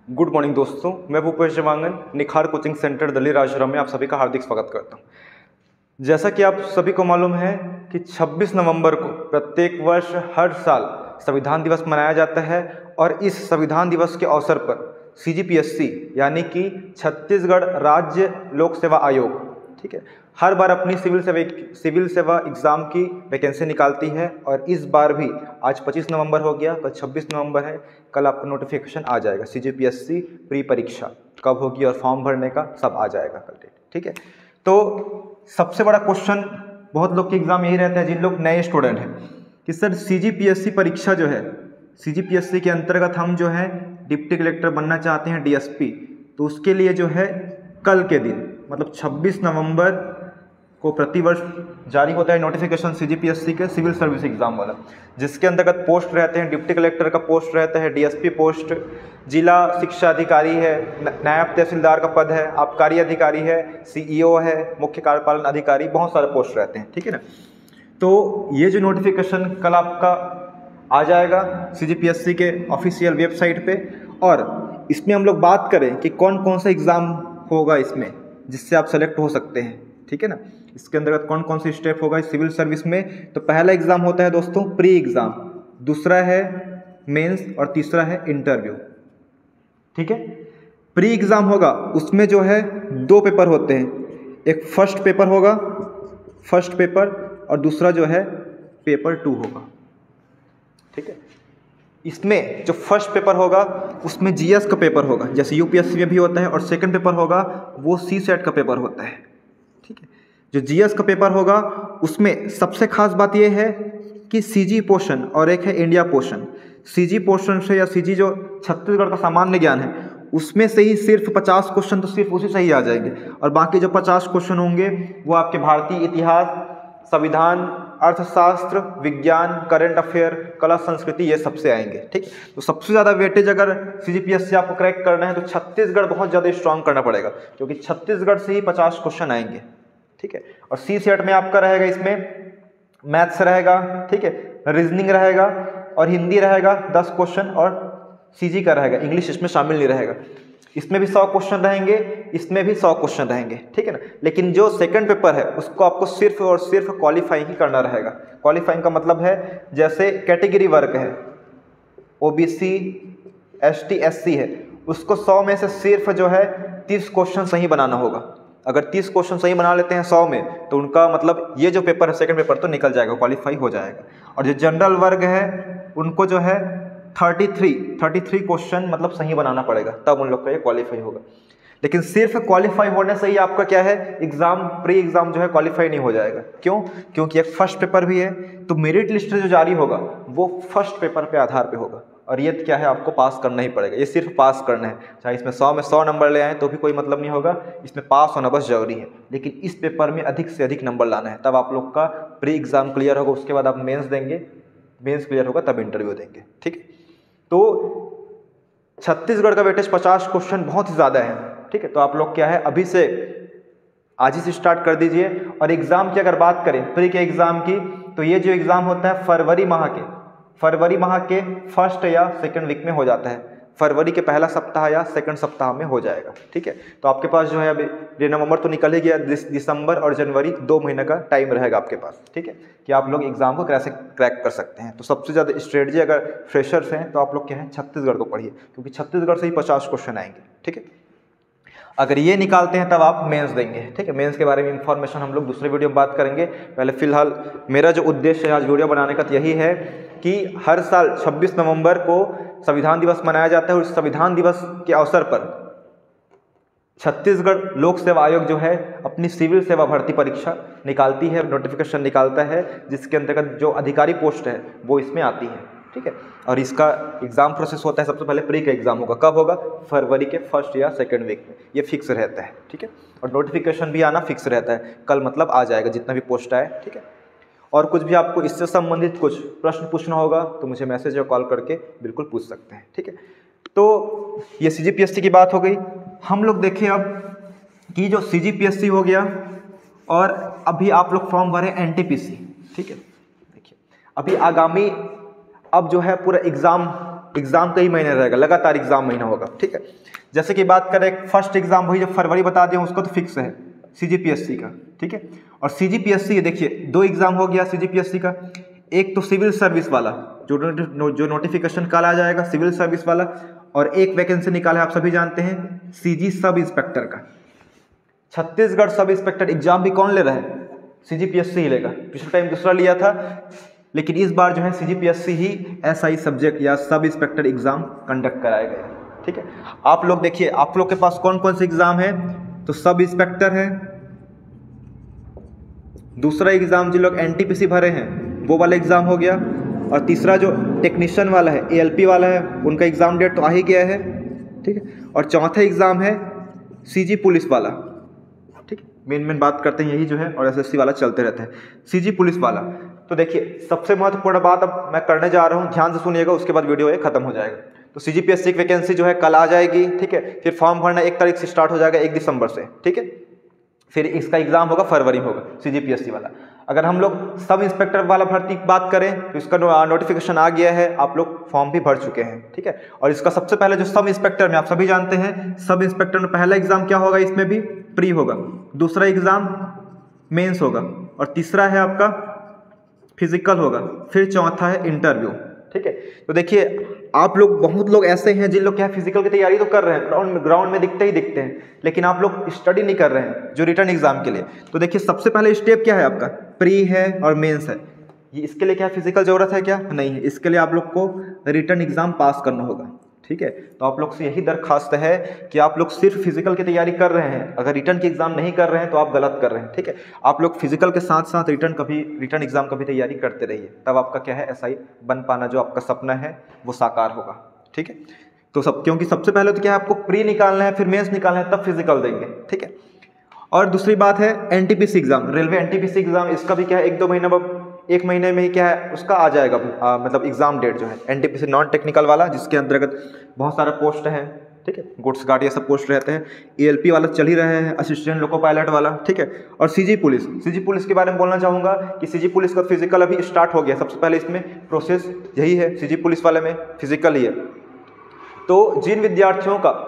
Good morning दोस्तों, मैं भूपेश जवांगन निखार कोचिंग सेंटर दिल्ली राजपुरम में आप सभी का हार्दिक स्वागत करता हूं। जैसा कि आप सभी को मालूम है कि 26 नवंबर को प्रत्येक वर्ष हर साल संविधान दिवस मनाया जाता है और इस संविधान दिवस के अवसर पर CGPSC यानी कि छत्तीसगढ़ राज्य लोक सेवा आयोग, ठीक है, हर बार अपनी सिविल सेवा एग्ज़ाम की वैकेंसी निकालती है और इस बार भी आज 25 नवंबर हो गया, कल 26 नवंबर है। कल आपका नोटिफिकेशन आ जाएगा CGPSC प्री परीक्षा कब होगी और फॉर्म भरने का सब आ जाएगा कल डेट, ठीक है। तो सबसे बड़ा क्वेश्चन बहुत लोग के एग्ज़ाम यही रहता है जिन लोग नए स्टूडेंट हैं कि सर CGPSC परीक्षा जो है, CGPSC के अंतर्गत हम जो है डिप्टी कलेक्टर बनना चाहते हैं DSP, तो उसके लिए जो है कल के दिन मतलब 26 नवंबर को प्रतिवर्ष जारी होता है नोटिफिकेशन CGPSC के सिविल सर्विस एग्ज़ाम वाला, जिसके अंतर्गत पोस्ट रहते हैं डिप्टी कलेक्टर का पोस्ट रहता है, DSP पोस्ट, जिला शिक्षा अधिकारी है, नायब तहसीलदार का पद है, आबकारी अधिकारी है, CEO है, मुख्य कार्यपालन अधिकारी, बहुत सारे पोस्ट रहते हैं, ठीक है ना। तो ये जो नोटिफिकेशन कल आपका आ जाएगा CGPSC के ऑफिशियल वेबसाइट पे, और इसमें हम लोग बात करें कि कौन कौन सा एग्ज़ाम होगा इसमें जिससे आप सेलेक्ट हो सकते हैं, ठीक है ना। इसके अंतर्गत कौन कौन सी स्टेप होगा इस सिविल सर्विस में। तो पहला एग्ज़ाम होता है दोस्तों प्री एग्ज़ाम, दूसरा है मेंस और तीसरा है इंटरव्यू, ठीक है। प्री एग्ज़ाम होगा उसमें जो है 2 पेपर होते हैं, एक फर्स्ट पेपर होगा, फर्स्ट पेपर, और दूसरा जो है पेपर 2 होगा, ठीक है। इसमें जो फर्स्ट पेपर होगा उसमें GS का पेपर होगा जैसे UPSC में भी होता है, और सेकंड पेपर होगा वो CSET का पेपर होता है, ठीक है। जो GS का पेपर होगा उसमें सबसे खास बात यह है कि CG पोर्शन और एक है इंडिया पोर्शन। CG पोर्शन से या CG जो छत्तीसगढ़ का सामान्य ज्ञान है उसमें से ही सिर्फ 50 क्वेश्चन तो सिर्फ उसी से ही आ जाएंगे, और बाकी जो 50 क्वेश्चन होंगे वो आपके भारतीय इतिहास, संविधान, अर्थशास्त्र, विज्ञान, करंट अफेयर, कला संस्कृति, ये सबसे आएंगे, ठीक है। तो सबसे ज़्यादा वेटेज अगर CGPSC आपको क्रैक करना है तो छत्तीसगढ़ बहुत ज़्यादा स्ट्रांग करना पड़ेगा, क्योंकि छत्तीसगढ़ से ही 50 क्वेश्चन आएंगे, ठीक है। और CSET में आपका रहेगा, इसमें मैथ्स रहेगा, ठीक है, रीजनिंग रहेगा और हिंदी रहेगा 10 क्वेश्चन, और CG का रहेगा, इंग्लिश इसमें शामिल नहीं रहेगा। इसमें भी 100 क्वेश्चन रहेंगे, इसमें भी 100 क्वेश्चन रहेंगे, ठीक है ना। लेकिन जो सेकंड पेपर है उसको आपको सिर्फ और सिर्फ क्वालिफाइंग ही करना रहेगा। क्वालिफाइंग का मतलब है जैसे कैटेगरी वर्ग है, OBC, ST, SC है, उसको 100 में से सिर्फ जो है 30 क्वेश्चन सही बनाना होगा। अगर 30 क्वेश्चन सही बना लेते हैं 100 में तो उनका मतलब ये जो पेपर है सेकंड पेपर तो निकल जाएगा, क्वालिफाई हो जाएगा। और जो जनरल वर्ग है उनको जो है 33 क्वेश्चन मतलब सही बनाना पड़ेगा, तब उन लोग का ये क्वालिफाई होगा। लेकिन सिर्फ क्वालिफाई होने से ही आपका क्या है, एग्जाम प्री एग्जाम जो है क्वालिफाई नहीं हो जाएगा। क्यों? क्योंकि एक फर्स्ट पेपर भी है, तो मेरिट लिस्ट जो जारी होगा वो फर्स्ट पेपर पे आधार पे होगा, और ये क्या है आपको पास करना ही पड़ेगा। ये सिर्फ पास करना है, चाहे इसमें 100 में 100 नंबर ले आए तो भी कोई मतलब नहीं होगा, इसमें पास होना बस जरूरी है। लेकिन इस पेपर में अधिक से अधिक नंबर लाना है, तब आप लोग का प्री एग्जाम क्लियर होगा, उसके बाद आप मेंस देंगे, मेंस क्लियर होगा तब इंटरव्यू देंगे, ठीक है। तो छत्तीसगढ़ का वेटेज 50 क्वेश्चन बहुत ही ज़्यादा है, ठीक है। तो आप लोग क्या है अभी से आज ही से स्टार्ट कर दीजिए। और एग्ज़ाम की अगर बात करें प्री के एग्ज़ाम की, तो ये जो एग्ज़ाम होता है फरवरी माह के फर्स्ट या सेकंड वीक में हो जाता है, फरवरी के पहला सप्ताह या सेकंड सप्ताह में हो जाएगा, ठीक है। तो आपके पास जो है अभी नवंबर तो निकल ही गया, दिसंबर और जनवरी 2 महीने का टाइम रहेगा आपके पास, ठीक है, कि आप लोग एग्जाम को कैसे क्रैक कर सकते हैं। तो सबसे ज़्यादा स्ट्रेटजी अगर फ्रेशर्स हैं तो आप लोग क्या है छत्तीसगढ़ को पढ़िए, क्योंकि छत्तीसगढ़ से ही 50 क्वेश्चन आएंगे, ठीक है। अगर ये निकालते हैं तब आप मेंस देंगे, ठीक है। मेंस के बारे में इंफॉर्मेशन हम लोग दूसरे वीडियो में बात करेंगे। पहले फिलहाल मेरा जो उद्देश्य है आज वीडियो बनाने का यही है कि हर साल 26 नवंबर को संविधान दिवस मनाया जाता है, और इस संविधान दिवस के अवसर पर छत्तीसगढ़ लोक सेवा आयोग जो है अपनी सिविल सेवा भर्ती परीक्षा निकालती है, नोटिफिकेशन निकालता है, जिसके अंतर्गत जो अधिकारी पोस्ट है वो इसमें आती है, ठीक है। और इसका एग्ज़ाम प्रोसेस होता है, सबसे पहले प्री का एग्ज़ाम होगा, कब होगा, फरवरी के फर्स्ट या सेकंड वीक में, ये फिक्स रहता है, ठीक है। और नोटिफिकेशन भी आना फिक्स रहता है, कल मतलब आ जाएगा जितना भी पोस्ट आए, ठीक है। और कुछ भी आपको इससे संबंधित कुछ प्रश्न पूछना होगा तो मुझे मैसेज या कॉल करके बिल्कुल पूछ सकते हैं, ठीक है। तो ये CGPSC की बात हो गई। हम लोग देखें अब कि जो CGPSC हो गया, और अभी आप लोग फॉर्म भरे NTPC, ठीक है। देखिए अभी आगामी अब जो है पूरा एग्ज़ाम एग्जाम कई महीने रहेगा, लगातार एग्जाम महीना होगा, ठीक है। जैसे कि बात करें फर्स्ट एग्जाम वही जब फरवरी बता दिया उसको तो फिक्स है CGPSC का, ठीक है। और CGPSC देखिए 2 एग्जाम हो गया CGPSC का, एक तो सिविल सर्विस वाला जो नोटिफिकेशन कल आ जाएगा सिविल सर्विस वाला, और एक वैकेंसी निकाला है आप सभी जानते हैं CG सब इंस्पेक्टर का। छत्तीसगढ़ सब इंस्पेक्टर एग्जाम भी कौन ले रहा है? CGPSC ही लेगा। पिछले टाइम दूसरा लिया था, लेकिन इस बार जो है CGPSC ही SI सब्जेक्ट या सब इंस्पेक्टर एग्जाम कंडक्ट कराएगा, ठीक है। आप लोग देखिए आप लोग के पास कौन कौन से एग्जाम है, तो सब इंस्पेक्टर है, दूसरा एग्जाम जिन लोग NTPC भरे हैं वो वाला एग्जाम हो गया, और तीसरा जो टेक्नीशियन वाला है ALP वाला है उनका एग्जाम डेट तो आ ही गया है, ठीक है। और चौथा एग्जाम है CG पुलिस वाला, ठीक है। मेन बात करते हैं यही जो है, और SSC वाला चलते रहता है। CG पुलिस वाला तो देखिए सबसे महत्वपूर्ण बात अब मैं करने जा रहा हूँ, ध्यान से सुनिएगा, उसके बाद वीडियो खत्म हो जाएगा। तो CGPSC की वैकेंसी जो है कल आ जाएगी, ठीक है। फिर फॉर्म भरना 1 तारीख से स्टार्ट हो जाएगा, 1 दिसंबर से, ठीक है। फिर इसका एग्जाम होगा फरवरी में होगा CGPSC वाला। अगर हम लोग सब इंस्पेक्टर वाला भर्ती की बात करें तो इसका नोटिफिकेशन आ गया है, आप लोग फॉर्म भी भर चुके हैं, ठीक है। और इसका सबसे पहले जो सब इंस्पेक्टर में आप सभी जानते हैं, सब इंस्पेक्टर में पहला एग्जाम क्या होगा, इसमें भी प्री होगा, दूसरा एग्जाम मेंस होगा, और तीसरा है आपका फिजिकल होगा, फिर चौथा है इंटरव्यू, ठीक है। तो देखिए आप लोग बहुत लोग ऐसे हैं जिन लोग क्या फिजिकल की तैयारी तो कर रहे हैं, ग्राउंड में दिखते हैं, लेकिन आप लोग स्टडी नहीं कर रहे हैं जो रिटर्न एग्जाम के लिए। तो देखिए सबसे पहले स्टेप क्या है आपका, प्री है और मेंस है। ये इसके लिए क्या फिजिकल जरूरत है क्या? नहीं है। इसके लिए आप लोग को रिटर्न एग्जाम पास करना होगा, ठीक है। तो आप लोग से यही दरखास्त है कि आप लोग सिर्फ फिजिकल की तैयारी कर रहे हैं, अगर रिटर्न की एग्जाम नहीं कर रहे हैं तो आप गलत कर रहे हैं, ठीक है। आप लोग फिजिकल के साथ साथ रिटर्न एग्जाम का भी तैयारी करते रहिए, तब आपका क्या है SI बन पाना जो आपका सपना है वो साकार होगा, ठीक है। तो क्योंकि सबसे पहले तो क्या है आपको प्री निकालना है, फिर मेंस निकालना है, तब फिजिकल देंगे, ठीक है। और दूसरी बात है NTPC exam, railway NTPC exam, इसका भी क्या है 1-2 महीना 1 महीने में ही क्या है उसका आ जाएगा मतलब एग्जाम डेट जो है NTPC नॉन टेक्निकल वाला, जिसके अंतर्गत बहुत सारे पोस्ट हैं, ठीक है। गुड्स गार्ड ये सब पोस्ट रहते हैं। ALP वाला चल ही रहे हैं, असिस्टेंट लोको पायलट वाला, ठीक है। और CG पुलिस के बारे में बोलना चाहूँगा कि CG पुलिस का फिजिकल अभी स्टार्ट हो गया। सबसे पहले इसमें प्रोसेस यही है, CG पुलिस वाले में फिजिकल ही है। तो जिन विद्यार्थियों का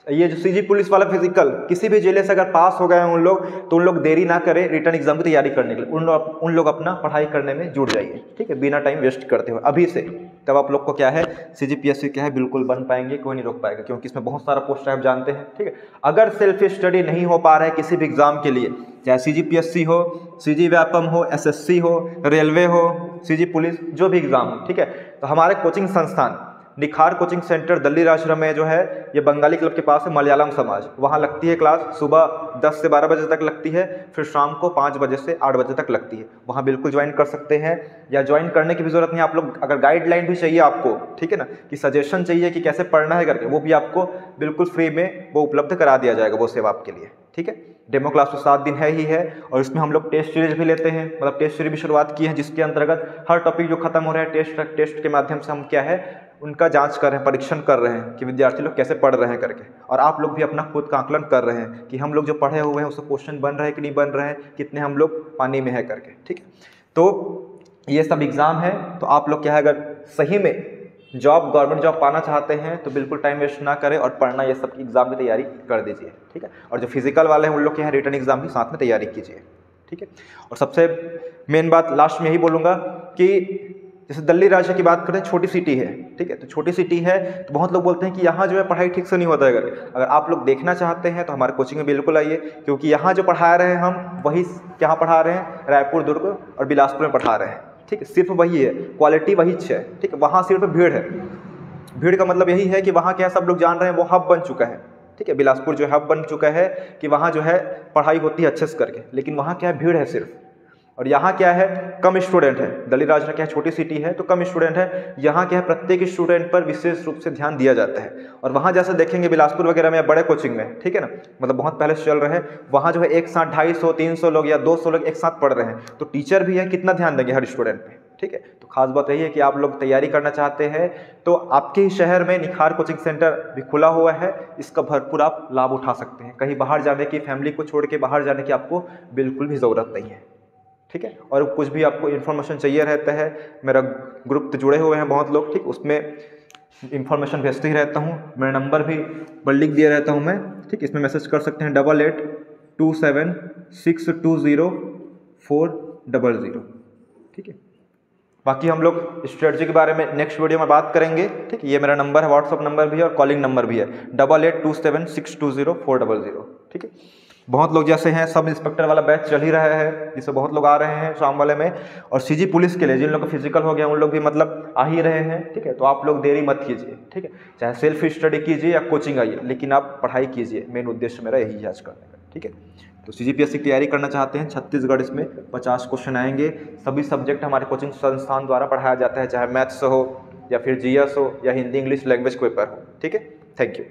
ये जो CG पुलिस वाला फिजिकल किसी भी जिले से अगर पास हो गए हैं उन लोग, तो उन लोग देरी ना करें रिटर्न एग्जाम की तैयारी करने के लिए, उन लोग अपना पढ़ाई करने में जुट जाइए, ठीक है, बिना टाइम वेस्ट करते हुए अभी से। तब आप लोग को क्या है CGPSC क्या है बिल्कुल बन पाएंगे, कोई नहीं रोक पाएगा, क्योंकि इसमें बहुत सारा पोस्ट आप जानते हैं, ठीक है। अगर सेल्फ स्टडी नहीं हो पा रहा है किसी भी एग्जाम के लिए, चाहे CGPSC हो, CG व्यापम हो, SSC हो, रेलवे हो, CG पुलिस, जो भी एग्जाम हो, ठीक है, तो हमारे कोचिंग संस्थान निखार कोचिंग सेंटर दल्लीराश्रम में जो है, ये बंगाली क्लब के पास है, मलयालम समाज, वहाँ लगती है क्लास, सुबह 10 से 12 बजे तक लगती है, फिर शाम को 5 बजे से 8 बजे तक लगती है। वहाँ बिल्कुल ज्वाइन कर सकते हैं, या ज्वाइन करने की भी जरूरत नहीं। आप लोग अगर गाइडलाइन भी चाहिए आपको, ठीक है ना, कि सजेशन चाहिए कि कैसे पढ़ना है करके, वो भी आपको बिल्कुल फ्री में वो उपलब्ध करा दिया जाएगा, वो सेवा आपके लिए, ठीक है। डेमो क्लास तो 7 दिन है ही है, और इसमें हम लोग टेस्ट सीरीज भी लेते हैं, मतलब टेस्ट सीरीज भी शुरुआत की है, जिसके अंतर्गत हर टॉपिक जो खत्म हो रहा है टेस्ट के माध्यम से हम क्या है उनका जांच कर रहे हैं, परीक्षण कर रहे हैं कि विद्यार्थी लोग कैसे पढ़ रहे हैं करके, और आप लोग भी अपना खुद का आकलन कर रहे हैं कि हम लोग जो पढ़े हुए हैं उससे क्वेश्चन बन रहे हैं कि नहीं बन रहे हैं, कितने हम लोग पानी में है करके, ठीक है। तो ये सब एग्ज़ाम है, तो आप लोग क्या है अगर सही में गवर्नमेंट जॉब पाना चाहते हैं तो बिल्कुल टाइम वेस्ट ना करें, और पढ़ना ये सब एग्ज़ाम की तैयारी कर दीजिए, ठीक है। और जो फिजिकल वाले हैं उन लोग क्या है रिटर्न एग्जाम की साथ में तैयारी कीजिए, ठीक है। और सबसे मेन बात लास्ट में यही बोलूँगा कि जैसे दिल्ली राज्य की बात करें, छोटी सिटी है, ठीक है, तो छोटी सिटी है तो बहुत लोग बोलते हैं कि यहाँ जो है पढ़ाई ठीक से नहीं होता है करके। अगर आप लोग देखना चाहते हैं तो हमारे कोचिंग में बिल्कुल आइए, क्योंकि यहाँ जो पढ़ा रहे हैं हम वही क्या पढ़ा रहे हैं, रायपुर, दुर्ग और बिलासपुर में पढ़ा रहे हैं, ठीक है। सिर्फ वही है, क्वालिटी वही है, ठीक है। वहाँ सिर्फ भीड़ है, भीड़ का मतलब यही है कि वहाँ क्या सब लोग जान रहे हैं वो हब बन चुका है, ठीक है। बिलासपुर जो हब बन चुका है कि वहाँ जो है पढ़ाई होती है अच्छे से करके, लेकिन वहाँ क्या है भीड़ है सिर्फ, और यहाँ क्या है कम स्टूडेंट है। दिल्ली राज्य में क्या है छोटी सिटी है तो कम स्टूडेंट है, यहाँ क्या है प्रत्येक स्टूडेंट पर विशेष रूप से ध्यान दिया जाता है। और वहाँ जैसे देखेंगे बिलासपुर वगैरह में बड़े कोचिंग में, ठीक है ना, मतलब बहुत पहले से चल रहे हैं, वहाँ जो है एक साथ 250-300 लोग या 200 लोग एक साथ पढ़ रहे हैं, तो टीचर भी है कितना ध्यान देंगे हर स्टूडेंट पे, ठीक है। तो खास बात यही है कि आप लोग तैयारी करना चाहते हैं तो आपके ही शहर में निखार कोचिंग सेंटर भी खुला हुआ है, इसका भरपूर आप लाभ उठा सकते हैं। कहीं बाहर जाने की, फैमिली को छोड़ के बाहर जाने की आपको बिल्कुल भी ज़रूरत नहीं है, ठीक है। और कुछ भी आपको इन्फॉर्मेशन चाहिए रहता है, मेरा ग्रुप तो जुड़े हुए हैं बहुत लोग, ठीक, उसमें इन्फॉर्मेशन भेजते ही रहता हूँ। मेरा नंबर भी पर लिख दिया रहता हूँ मैं, ठीक, इसमें मैसेज कर सकते हैं 8827620400, ठीक है। बाकी हम लोग स्ट्रेटजी के बारे में नेक्स्ट वीडियो में बात करेंगे, ठीक। ये मेरा नंबर है, व्हाट्सअप नंबर भी है और कॉलिंग नंबर भी है 8827620400, ठीक है। बहुत लोग जैसे हैं, सब इंस्पेक्टर वाला बैच चल ही रहा है, जिससे बहुत लोग आ रहे हैं शाम वाले में, और सीजी पुलिस के लिए जिन लोग का फिजिकल हो गया उन लोग भी मतलब आ ही रहे हैं, ठीक है। तो आप लोग देरी मत कीजिए, ठीक है, चाहे सेल्फ स्टडी कीजिए या कोचिंग आइए, लेकिन आप पढ़ाई कीजिए, मेन उद्देश्य मेरा यही है आज करने का, ठीक है। तो CGPSC की तैयारी करना चाहते हैं, छत्तीसगढ़ इसमें 50 क्वेश्चन आएंगे, सभी सब्जेक्ट हमारे कोचिंग संस्थान द्वारा पढ़ाया जाता है, चाहे मैथ्स हो या फिर GS हो या हिंदी इंग्लिश लैंग्वेज पेपर हो, ठीक है। Thank you.